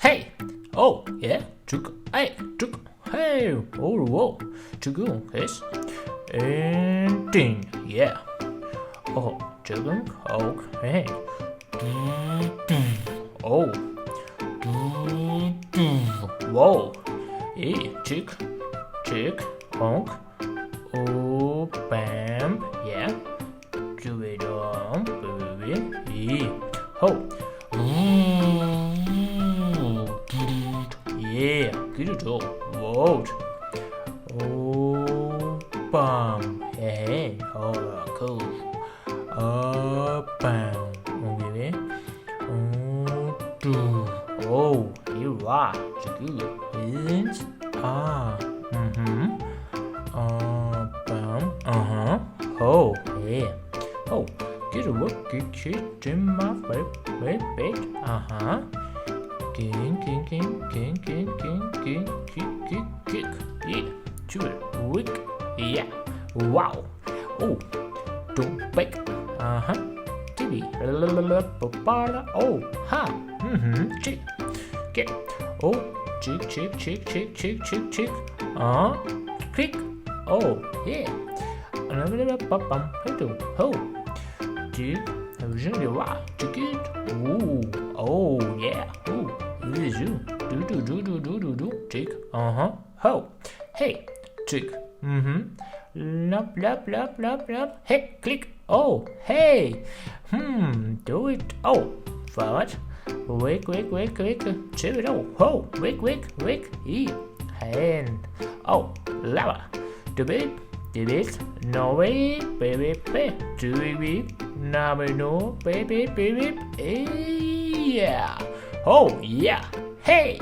Hey. Oh, yeah. Chick. Hey. Chick. Hey. Oh, whoa. Chicken. Yes. And ding. Yeah. Oh, chicken. Okay. Oh. Whoa. Hey, chick. Chick. Honk. Oh, bam. Yeah. Do it on, baby. Oh. Yeah, good job. Whoa. Oh, bam. Hey, oh, cool. Oh, bam. Okay. Oh, do. Oh, you are good. And bam. Oh, yeah. Oh, get a work, get shit in my baby. Kick. Yeah, do it. Wick. Yeah. Wow. Oh, don't bake. TV. Oh, ha. Chick. Get. Oh, chick. Click. Oh, yeah. Oh. Chick. Really wow. Chick it. Ooh. Oh, yeah. Ooh. This is you. Do. Chick. Ho. Hey. Chick. Lop. Hey, click. Oh, hey. Do it. Oh, what? Wake. Chew it. Oh, wake. Eat. Hand. Oh, lava. Do it. No way, baby. Do it. No, baby. Yeah. Oh, yeah. Hey.